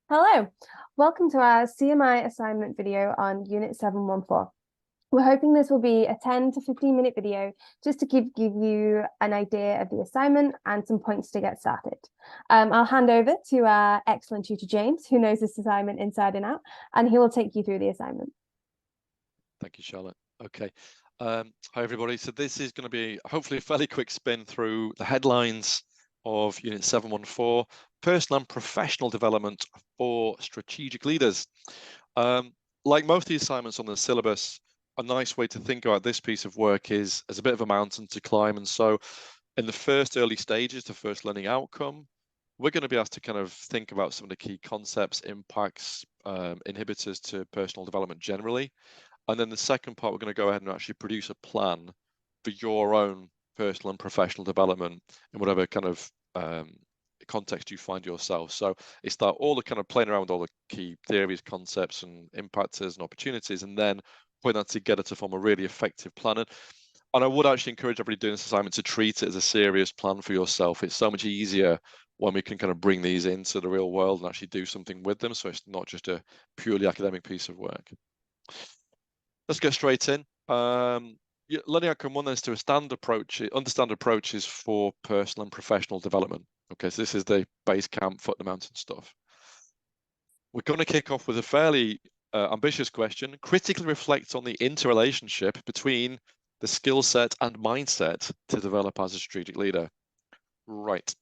Hello, welcome to our CMI assignment video on Unit 714. We're hoping this will be a 10 to 15-minute video just to give you an idea of the assignment and some points to get started. I'll hand over to our excellent tutor, James, who knows this assignment inside and out, and he will take you through the assignment. Thank you, Charlotte. Okay. Hi, everybody. So this is going to be hopefully a fairly quick spin through the headlines of Unit 714, Personal and Professional Development for Strategic Leaders. Like most of the assignments on the syllabus, a nice way to think about this piece of work is as a bit of a mountain to climb. And so in the first early stages, the first learning outcome, we're going to be asked to kind of think about some of the key concepts, impacts, inhibitors to personal development generally. And then the second part, we're going to go ahead and actually produce a plan for your own personal and professional development in whatever kind of context you find yourself. So it's that all the kind of playing around with all the key theories, concepts, and impactors and opportunities, and then putting that together to form a really effective plan. And I would actually encourage everybody doing this assignment to treat it as a serious plan for yourself. It's so much easier when we can kind of bring these into the real world and actually do something with them. So it's not just a purely academic piece of work. Let's get straight in. Learning outcome one is to understand approaches for personal and professional development. Okay, so this is the base camp, foot the mountain stuff. We're going to kick off with a fairly ambitious question. Critically reflect on the interrelationship between the skill set and mindset to develop as a strategic leader. Right.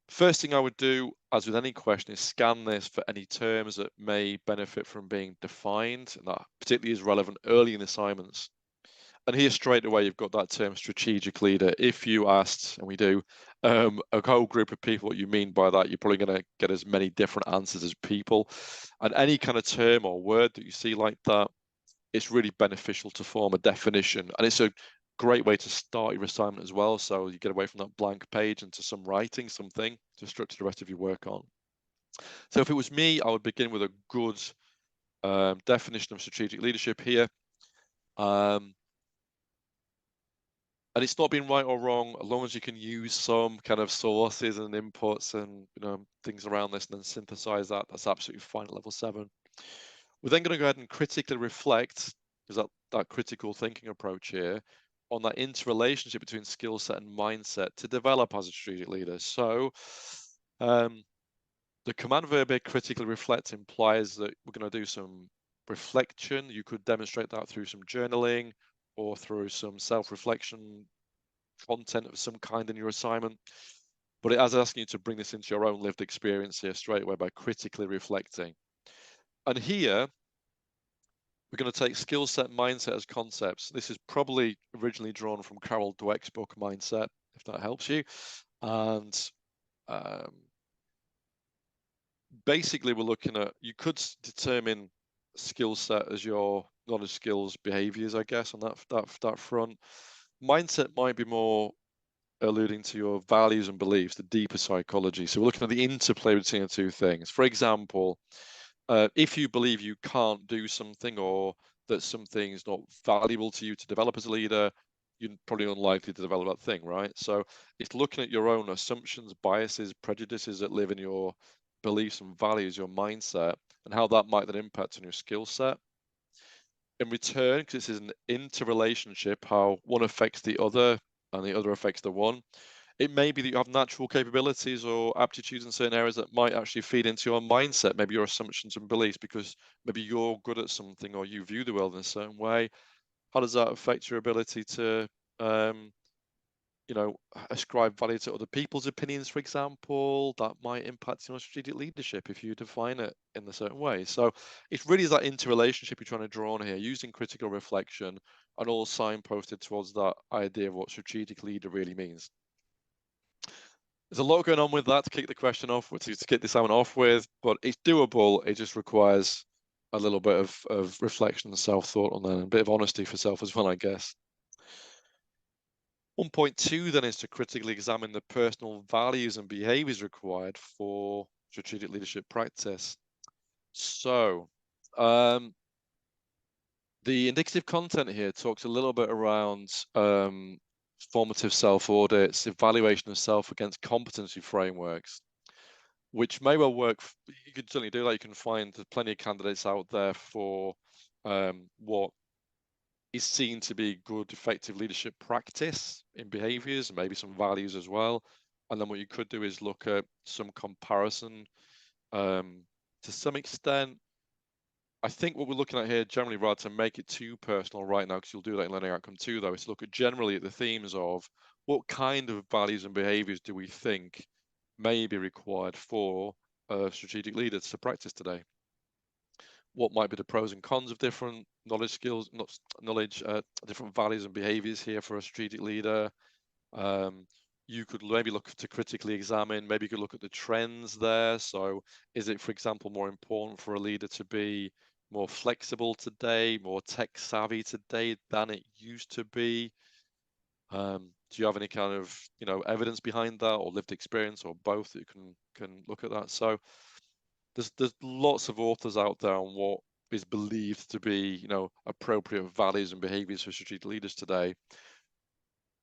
First thing I would do, as with any question, is scan this for any terms that may benefit from being defined, and that particularly is relevant early in assignments. And here straight away, you've got that term strategic leader. If you asked, and we do, a whole group of people what you mean by that, you're probably going to get as many different answers as people. And any kind of term or word that you see like that, it's really beneficial to form a definition. And it's a great way to start your assignment as well. So you get away from that blank page into some writing, something to structure the rest of your work on. So if it was me, I would begin with a good definition of strategic leadership here. And it's not being right or wrong, as long as you can use some kind of sources and inputs and things around this and then synthesize that. That's absolutely fine at level 7. We're then going to go ahead and critically reflect, because that critical thinking approach here, on that interrelationship between skill set and mindset to develop as a strategic leader. So the command verb here, critically reflect, implies that we're going to do some reflection. You could demonstrate that through some journaling or through some self-reflection content of some kind in your assignment. But it is asking you to bring this into your own lived experience here straight away by critically reflecting. And here, we're going to take skill set and mindset as concepts. This is probably originally drawn from Carol Dweck's book, Mindset, if that helps you. And basically, we're looking at, you could determine skill set as your knowledge, skills, behaviors, I guess, on that front. Mindset might be more alluding to your values and beliefs, the deeper psychology. So we're looking at the interplay between the two things. For example, if you believe you can't do something or that something is not valuable to you to develop as a leader, you're probably unlikely to develop that thing, right? So it's looking at your own assumptions, biases, prejudices that live in your beliefs and values, your mindset, and how that might then impact on your skill set. In return, because this is an interrelationship, how one affects the other and the other affects the one, it may be that you have natural capabilities or aptitudes in certain areas that might actually feed into your mindset, maybe your assumptions and beliefs, because maybe you're good at something or you view the world in a certain way. How does that affect your ability to ascribe value to other people's opinions, for example? That might impact your strategic leadership if you define it in a certain way. So it really is that interrelationship you're trying to draw on here, using critical reflection and all signposted towards that idea of what strategic leader really means. There's a lot going on with that to kick the question off, to kick the assignment off with, but it's doable. It just requires a little bit of reflection and self-thought on that, and a bit of honesty for self as well, I guess. 1.2 then is to critically examine the personal values and behaviors required for strategic leadership practice. So the indicative content here talks a little bit around formative self-audits, evaluation of self against competency frameworks. which may well work. You could certainly do that. You can find there's plenty of candidates out there for what is seen to be good, effective leadership practice in behaviors, and maybe some values as well. And then what you could do is look at some comparison to some extent. I think what we're looking at here, generally, rather to make it too personal right now, because you'll do that in Learning Outcome 2, though, is look at generally at the themes of what kind of values and behaviors do we think may be required for a strategic leader to practice today. What might be the pros and cons of different knowledge skills, different values and behaviors here for a strategic leader. You could maybe look to critically examine, maybe you could look at the trends there. So is it, for example, more important for a leader to be more flexible today, more tech savvy today than it used to be? Do you have any kind of, evidence behind that, or lived experience, or both, that you can look at that? So there's lots of authors out there on what is believed to be, appropriate values and behaviors for strategic leaders today.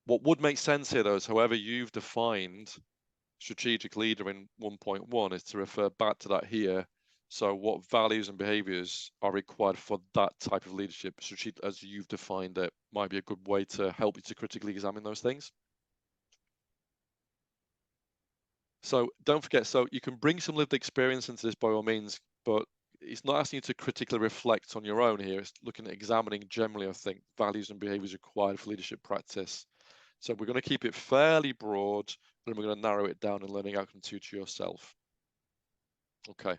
What would make sense here, though, is however you've defined strategic leader in 1.1 is to refer back to that here. So what values and behaviors are required for that type of leadership, as you've defined it, might be a good way to help you to critically examine those things. So don't forget, so you can bring some lived experience into this by all means, but it's not asking you to critically reflect on your own here. It's looking at examining generally, I think, values and behaviors required for leadership practice. So we're going to keep it fairly broad, and we're going to narrow it down in Learning Outcome 2 to yourself. Okay.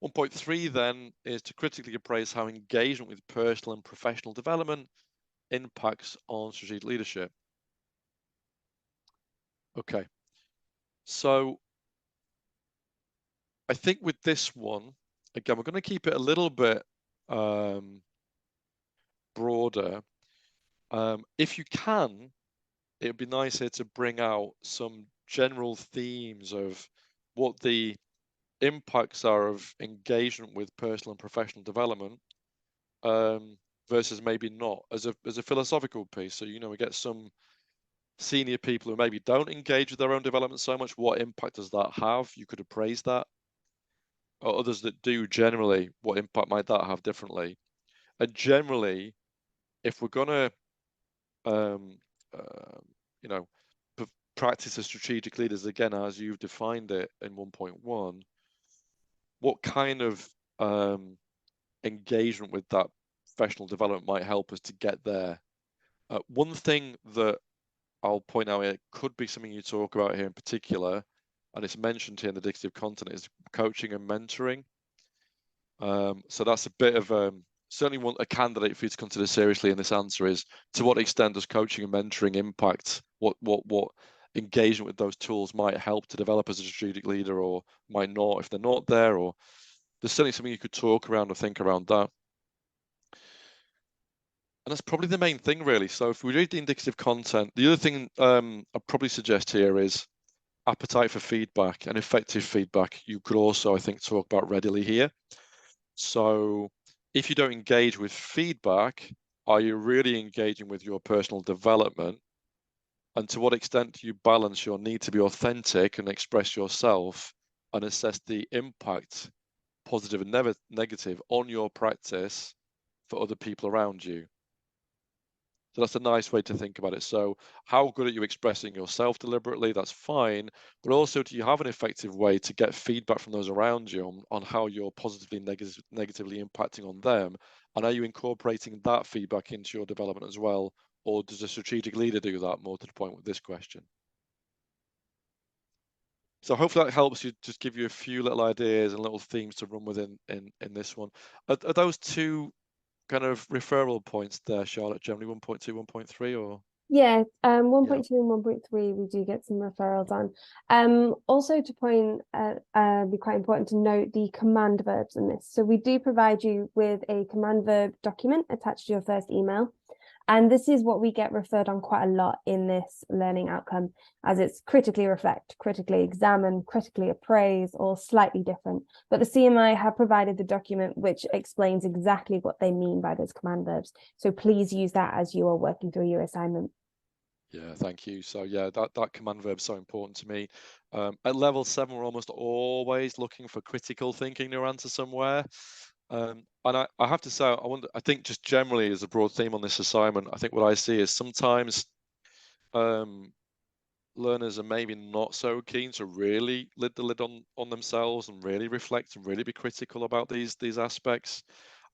1.3 then is to critically appraise how engagement with personal and professional development impacts on strategic leadership. Okay. So I think with this one, again, we're going to keep it a little bit broader. If you can, it would be nice here to bring out some general themes of what the impacts are of engagement with personal and professional development versus maybe not, as a philosophical piece. So, we get some senior people who maybe don't engage with their own development so much. What impact does that have? You could appraise that. Or others that do, generally, what impact might that have differently? And generally, if we're going to practice as strategic leaders, again, as you've defined it in 1.1, what kind of engagement with that professional development might help us to get there? One thing that I'll point out, it could be something you talk about here in particular, and it's mentioned here in the dictative content, is coaching and mentoring. So that's a bit of certainly want a candidate for you to consider seriously in this answer is, to what extent does coaching and mentoring impact what engagement with those tools might help to develop as a strategic leader, or might not if they're not there? Or there's certainly something you could talk around or think around that. And that's probably the main thing, really. So if we read the indicative content, the other thing I'd probably suggest here is appetite for feedback and effective feedback. You could also, I think, talk about readily here. So if you don't engage with feedback, are you really engaging with your personal development? And to what extent do you balance your need to be authentic and express yourself, and assess the impact, positive and negative, on your practice for other people around you? So that's a nice way to think about it. So how good are you expressing yourself deliberately? That's fine. But also, do you have an effective way to get feedback from those around you on how you're positively, negatively impacting on them? And are you incorporating that feedback into your development as well? Or does a strategic leader do that, more to the point with this question? So hopefully that helps you, just give you a few little ideas and little themes to run within in this one. Are those two kind of referral points there, Charlotte, generally 1.2, 1.3, or? Yeah, 1.2 and 1.3 we do get some referrals on. Also to point, be quite important to note the command verbs in this. So we do provide you with a command verb document attached to your first email. And this is what we get referred on quite a lot in this learning outcome, as it's critically reflect, critically examine, critically appraise, or slightly different. But the CMI have provided the document which explains exactly what they mean by those command verbs. So please use that as you are working through your assignment. Yeah, thank you. So yeah, that command verb is so important to me. At level 7, we're almost always looking for critical thinking in your answer somewhere. And I have to say, I think just generally as a broad theme on this assignment, I think what I see is sometimes learners are maybe not so keen to really lift the lid on themselves and really reflect and really be critical about these aspects.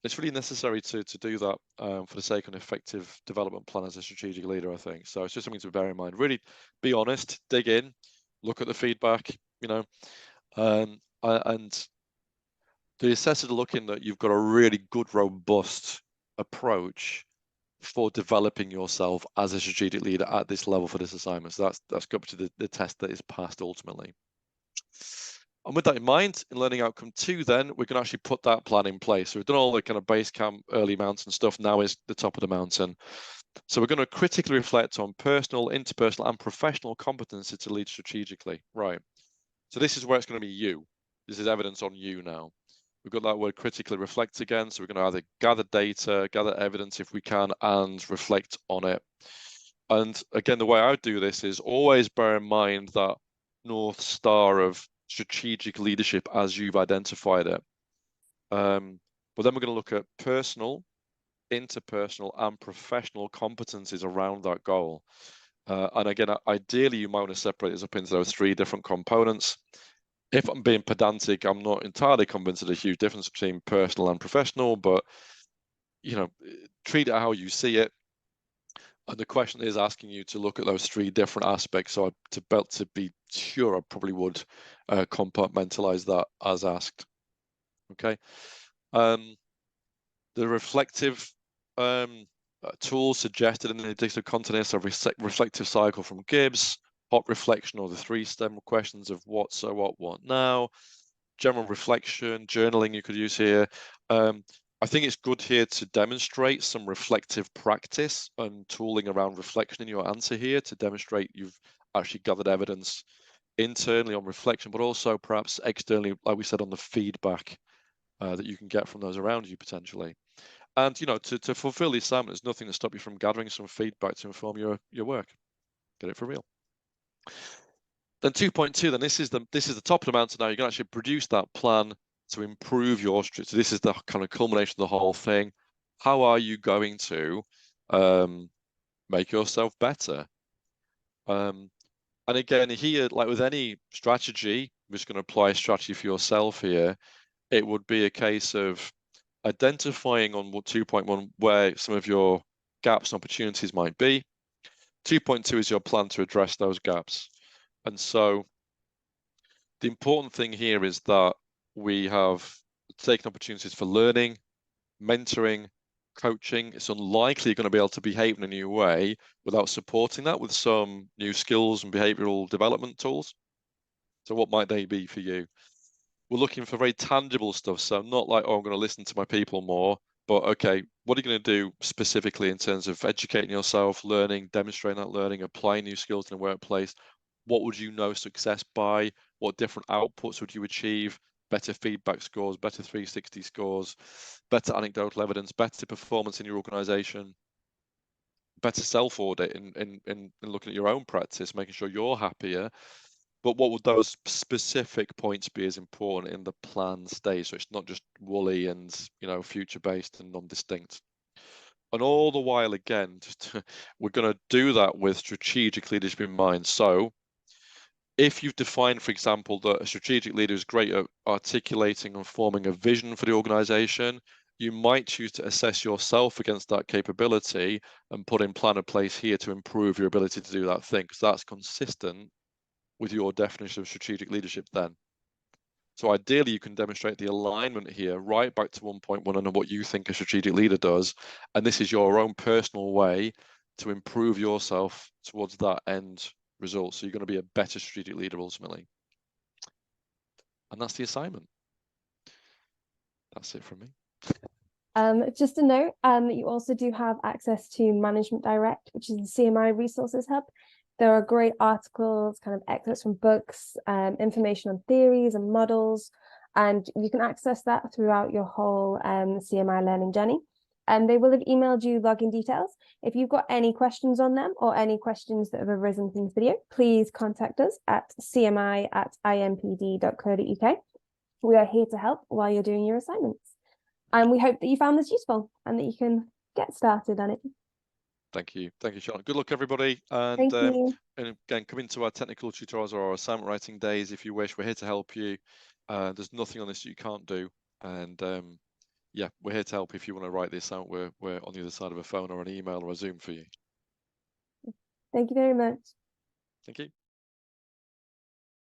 It's really necessary to do that for the sake of an effective development plan as a strategic leader, I think. So it's just something to bear in mind. Really be honest, dig in, look at the feedback, you know, and the assessors are looking that you've got a really good, robust approach for developing yourself as a strategic leader at this level for this assignment. So that's got to the test that is passed ultimately. And with that in mind, in learning outcome 2, then we can actually put that plan in place. So we've done all the kind of base camp, early mountain stuff. Now is the top of the mountain. So we're going to critically reflect on personal, interpersonal, and professional competency to lead strategically. Right. So this is where it's going to be you. This is evidence on you now. We've got that word critically reflect again. So we're going to either gather data, gather evidence if we can, and reflect on it. And again, the way I do this is always bear in mind that North Star of strategic leadership as you've identified it. But then we're going to look at personal, interpersonal, and professional competencies around that goal. And again, ideally, you might want to separate this up into those 3 different components. If I'm being pedantic, I'm not entirely convinced there's a huge difference between personal and professional, but you know, treat it how you see it. And the question is asking you to look at those 3 different aspects. So to be sure, I probably would compartmentalize that as asked. Okay. The reflective tools suggested in the addictive content of reflective cycle from Gibbs, hot reflection, or the 3 STEM questions of what, so what now, general reflection, journaling you could use here. I think it's good here to demonstrate some reflective practice and tooling around reflection in your answer here to demonstrate you've actually gathered evidence internally on reflection, but also perhaps externally, like we said, on the feedback that you can get from those around you potentially. And you know, to fulfill the assignment, there's nothing to stop you from gathering some feedback to inform your work. Get it for real. Then 2.2, then this is the top of the mountain now. You can actually produce that plan to improve your strategy. So this is the kind of culmination of the whole thing. How are you going to make yourself better? And again, here, like with any strategy, I'm just going to apply a strategy for yourself here. It would be a case of identifying on what 2.1 where some of your gaps and opportunities might be. 2.2 is your plan to address those gaps. And so the important thing here is that we have taken opportunities for learning, mentoring, coaching. It's unlikely you're going to be able to behave in a new way without supporting that with some new skills and behavioral development tools. So what might they be for you? We're looking for very tangible stuff. So not like, oh, I'm going to listen to my people more, but okay, what are you going to do specifically in terms of educating yourself, learning, demonstrating that learning, applying new skills in the workplace? What would you know success by? What different outputs would you achieve? Better feedback scores, better 360 scores, better anecdotal evidence, better performance in your organization, better self-audit in looking at your own practice, making sure you're happier. But what would those specific points be as important in the plan stage? So it's not just woolly and, you know, future-based and non-distinct. And all the while, again, we're going to do that with strategic leadership in mind. So if you've defined, for example, that a strategic leader is great at articulating and forming a vision for the organization, you might choose to assess yourself against that capability and put in plan in place here to improve your ability to do that thing, because that's consistent with your definition of strategic leadership then. So ideally, you can demonstrate the alignment here right back to 1.1 and what you think a strategic leader does. And this is your own personal way to improve yourself towards that end result. So you're going to be a better strategic leader ultimately. And that's the assignment. That's it from me. Just a note, you also do have access to Management Direct, which is the CMI Resources Hub. There are great articles, kind of excerpts from books, information on theories and models, and you can access that throughout your whole CMI learning journey. and they will have emailed you login details. If you've got any questions on them or any questions that have arisen from this video, please contact us at cmi@impd.co.uk. We are here to help while you're doing your assignments. And we hope that you found this useful and that you can get started on it. Thank you, Charlotte. Good luck, everybody, Thank you. and again, come into our technical tutorials or our assignment writing days if you wish. We're here to help you. There's nothing on this that you can't do, and yeah, we're here to help. If you want to write the assignment, we're on the other side of a phone or an email or a Zoom for you. Thank you very much. Thank you.